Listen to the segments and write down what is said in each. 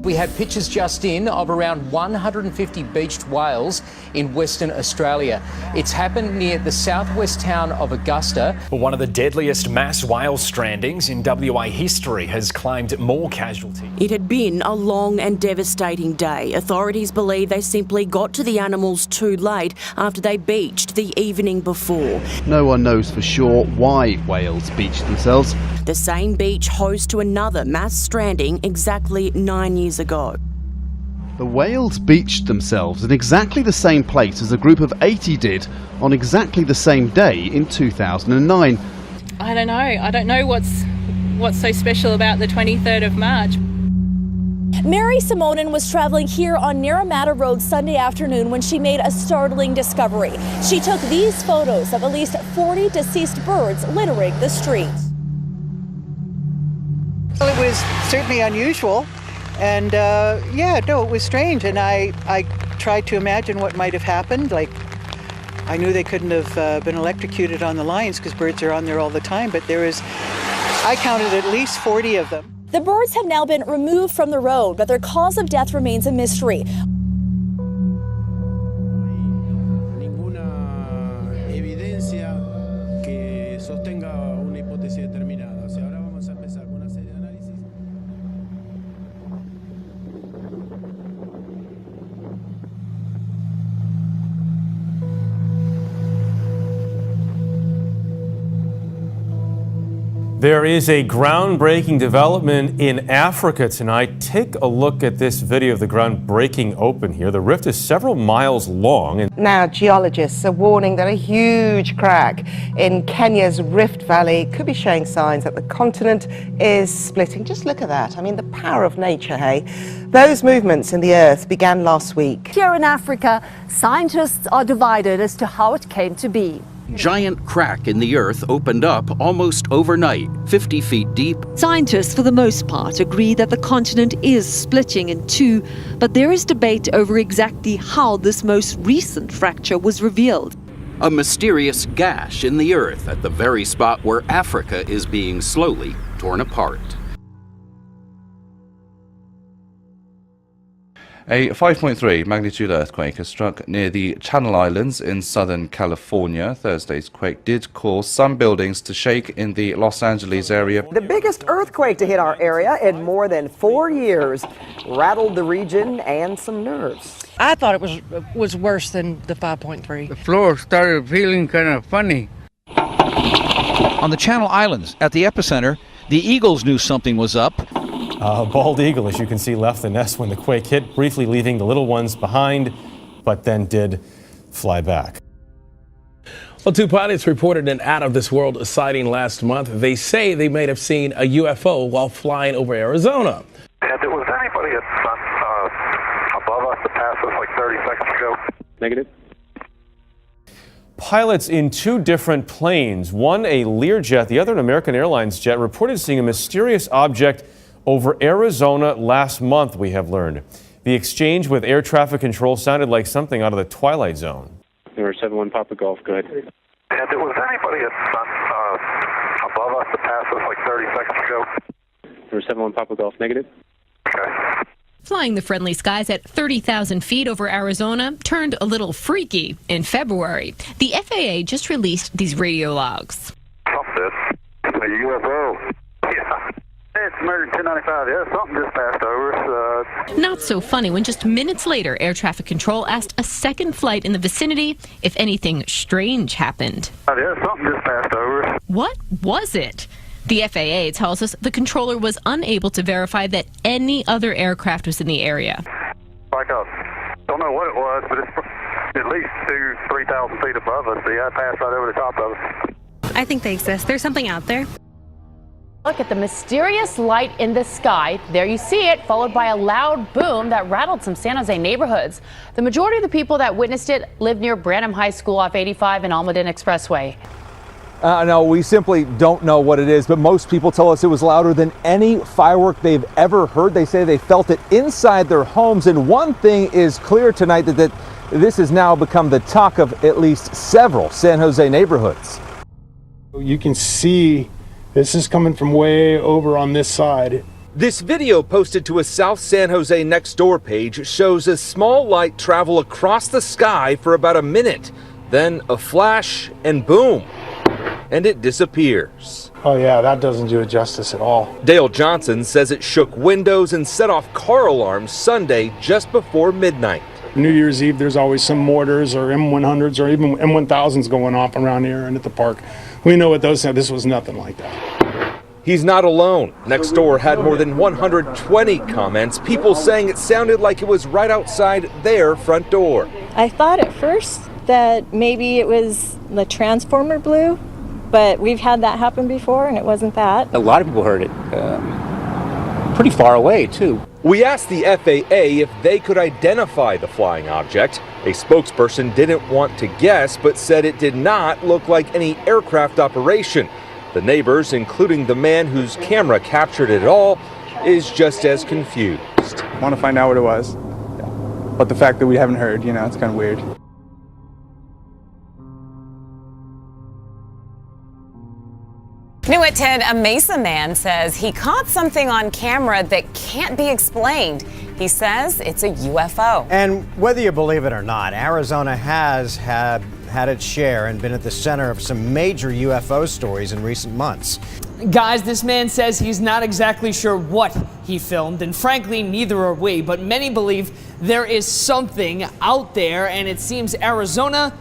We had pictures just in of around 150 beached whales in Western Australia. It's happened near the southwest town of Augusta. One of the deadliest mass whale strandings in WA history has claimed more casualties. It had been a long and devastating day. Authorities believe they simply got to the animals too late after they beached the evening before. No one knows for sure why whales beached themselves. The same beach host to another mass stranding exactly 9 years ago. The whales beached themselves in exactly the same place as a group of 80 did on exactly the same day in 2009. I don't know. I don't know what's so special about the 23rd of March. Mary Simonin was traveling here on Naramata Road Sunday afternoon when she made a startling discovery. She took these photos of at least 40 deceased birds littering the streets. Well, it was certainly unusual, and it was strange, and I tried to imagine what might have happened. Like, I knew they couldn't have been electrocuted on the lines because birds are on there all the time, but I counted at least 40 of them. The birds have now been removed from the road, but their cause of death remains a mystery. There is a groundbreaking development in Africa tonight. Take a look at this video of the ground breaking open here. The rift is several miles long. Now, geologists are warning that a huge crack in Kenya's Rift Valley could be showing signs that the continent is splitting. Just look at that. I mean, the power of nature, hey? Those movements in the earth began last week. Here in Africa, scientists are divided as to how it came to be. Giant crack in the earth opened up almost overnight, 50 feet deep. Scientists, for the most part, agree that the continent is splitting in two, but there is debate over exactly how this most recent fracture was revealed. A mysterious gash in the earth at the very spot where Africa is being slowly torn apart. A 5.3 magnitude earthquake has struck near the Channel Islands in Southern California. Thursday's quake did cause some buildings to shake in the Los Angeles area. The biggest earthquake to hit our area in more than 4 years rattled the region and some nerves. I thought it was worse than the 5.3. The floor started feeling kind of funny. On the Channel Islands, at the epicenter, the Eagles knew something was up. A bald eagle, as you can see, left the nest when the quake hit, briefly leaving the little ones behind, but then did fly back. Well, two pilots reported an out-of-this-world sighting last month. They say they may have seen a UFO while flying over Arizona. And there was anybody above us that passed us like 30 seconds ago? Negative. Pilots in two different planes, one a Learjet, the other an American Airlines jet, reported seeing a mysterious object over Arizona last month, we have learned. The exchange with air traffic control sounded like something out of the Twilight Zone. Number 71 Papa Golf, go ahead. And there was anybody above us that passed us like 30 seconds ago? Number 71 Papa Golf, negative. Okay. Flying the friendly skies at 30,000 feet over Arizona turned a little freaky in February. The FAA just released these radio logs. Something. A UFO. Yeah. It's American 1095. Yeah, something just passed over us. Not so funny when just minutes later, air traffic control asked a second flight in the vicinity if anything strange happened. Yeah, something just passed over us. What was it? The FAA tells us the controller was unable to verify that any other aircraft was in the area. Like don't know what it was, but it's at least 3,000 feet above us. Yeah, I passed right over the top of it. I think they exist. There's something out there. Look at the mysterious light in the sky. There you see it, followed by a loud boom that rattled some San Jose neighborhoods. The majority of the people that witnessed it live near Branham High School off 85 and Almaden Expressway. No, we simply don't know what it is, but most people tell us it was louder than any firework they've ever heard. They say they felt it inside their homes, and one thing is clear tonight, that this has now become the talk of at least several San Jose neighborhoods. You can see this is coming from way over on this side, This video posted to a South San Jose Nextdoor page shows a small light travel across the sky for about a minute, then a flash and boom, and it disappears. Oh yeah, that doesn't do it justice at all. Dale Johnson says it shook windows and set off car alarms Sunday just before midnight. New Year's Eve, there's always some mortars or M100s or even M1000s going off around here and at the park. We know what those are. This was nothing like that. He's not alone. Nextdoor had more than 120 comments, people saying it sounded like it was right outside their front door. I thought at first that maybe it was the transformer blew, but we've had that happen before and it wasn't that. A lot of people heard it pretty far away too. We asked the FAA if they could identify the flying object. A spokesperson didn't want to guess, but said it did not look like any aircraft operation. The neighbors, including the man whose camera captured it all, is just as confused. I want to find out what it was, but the fact that we haven't heard, it's kind of weird. You know what, Ted? A Mesa man says he caught something on camera that can't be explained. He says it's a UFO. And whether you believe it or not, Arizona has had its share and been at the center of some major UFO stories in recent months. Guys, this man says he's not exactly sure what he filmed, and frankly, neither are we, but many believe there is something out there, and it seems Arizona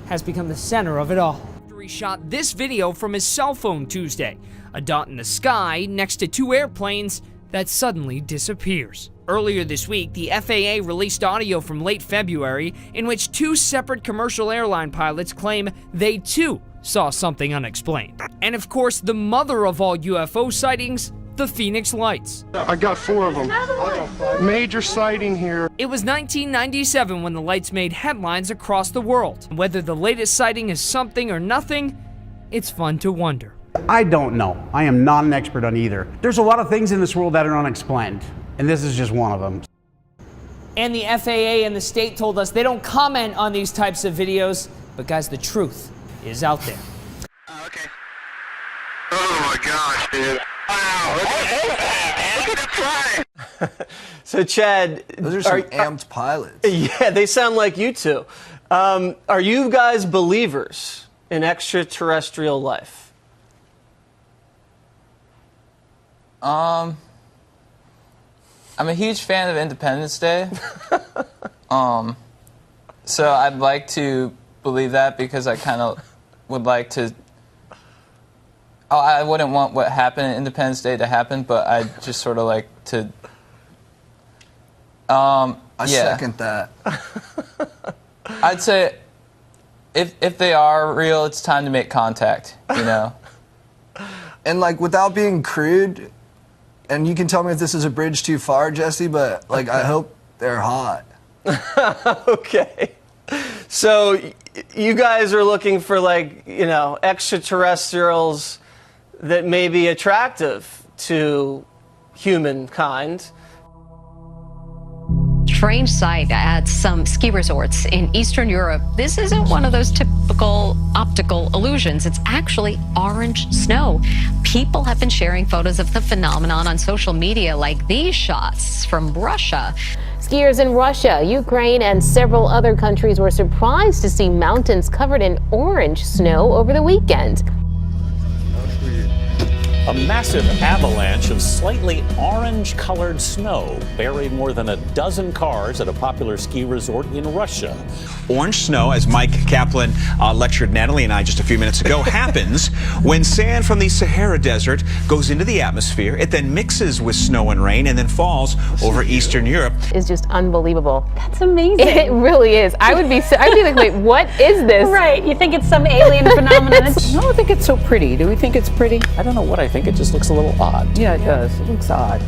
has become the center of it all. He shot this video from his cell phone Tuesday, a dot in the sky next to two airplanes that suddenly disappears. Earlier this week, the FAA released audio from late February in which two separate commercial airline pilots claim they too saw something unexplained. And of course, the mother of all UFO sightings, the Phoenix Lights. I got 4 of them. Major sighting here. It was 1997 when the lights made headlines across the world. Whether the latest sighting is something or nothing, it's fun to wonder. I don't know. I am not an expert on either. There's a lot of things in this world that are unexplained, and this is just one of them. And the FAA and the state told us they don't comment on these types of videos, but guys, the truth is out there. Okay. Oh my gosh, dude. Wow, look at it fly. So Chad, those are some amped pilots. Yeah, they sound like you two. Are you guys believers in extraterrestrial life? I'm a huge fan of Independence Day. So I'd like to believe that because I kind of would like to. Oh, I wouldn't want what happened in Independence Day to happen, but I just sort of like to. I second that. I'd say if they are real, it's time to make contact, And like without being crude, and you can tell me if this is a bridge too far, Jesse, but like I hope they're hot. Okay. So you guys are looking for extraterrestrials that may be attractive to humankind. Strange sight at some ski resorts in Eastern Europe. This isn't one of those typical optical illusions. It's actually orange snow. People have been sharing photos of the phenomenon on social media, like these shots from Russia. Skiers in Russia, Ukraine, and several other countries were surprised to see mountains covered in orange snow over the weekend. A massive avalanche of slightly orange-colored snow buried more than a dozen cars at a popular ski resort in Russia. Orange snow, as Mike Kaplan lectured Natalie and I just a few minutes ago, happens when sand from the Sahara Desert goes into the atmosphere. It then mixes with snow and rain and then falls over Eastern Europe. It's just unbelievable. That's amazing. It really is. I'd be like, wait, what is this? Right. You think it's some alien phenomenon. I don't think it's so pretty. Do we think it's pretty? I don't know what I think. It just looks a little odd. Yeah, it does. It looks odd.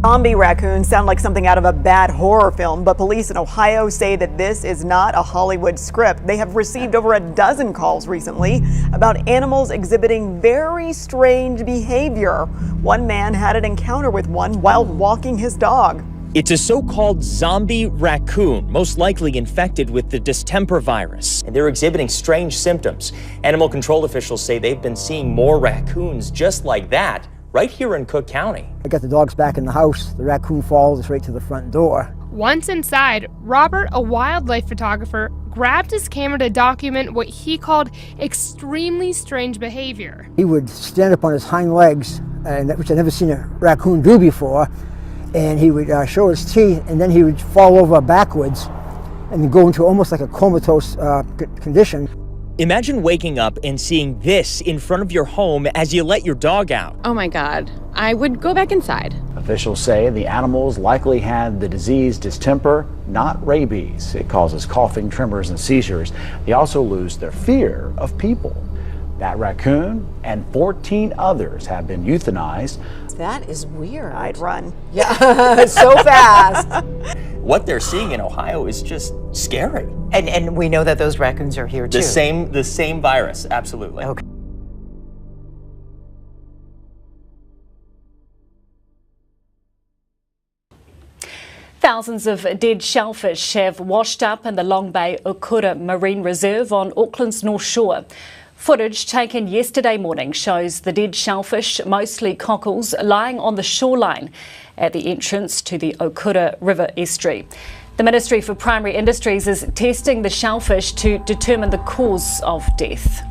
Zombie raccoons sound like something out of a bad horror film, but police in Ohio say that this is not a Hollywood script. They have received over a dozen calls recently about animals exhibiting very strange behavior. One man had an encounter with one while walking his dog. It's a so-called zombie raccoon, most likely infected with the distemper virus. And they're exhibiting strange symptoms. Animal control officials say they've been seeing more raccoons just like that right here in Cook County. I got the dogs back in the house. The raccoon follows right to the front door. Once inside, Robert, a wildlife photographer, grabbed his camera to document what he called extremely strange behavior. He would stand up on his hind legs, which I'd never seen a raccoon do before, and he would show his teeth, and then he would fall over backwards and go into almost like a comatose condition. Imagine waking up and seeing this in front of your home as you let your dog out. Oh my God, I would go back inside. Officials say the animals likely had the disease distemper, not rabies. It causes coughing, tremors, and seizures. They also lose their fear of people. That raccoon and 14 others have been euthanized. That is weird. I'd run. Yeah, so fast. What they're seeing in Ohio is just scary. And we know that those raccoons are here too. The same virus, absolutely. Okay. Thousands of dead shellfish have washed up in the Long Bay Okura Marine Reserve on Auckland's North Shore. Footage taken yesterday morning shows the dead shellfish, mostly cockles, lying on the shoreline at the entrance to the Okura River estuary. The Ministry for Primary Industries is testing the shellfish to determine the cause of death.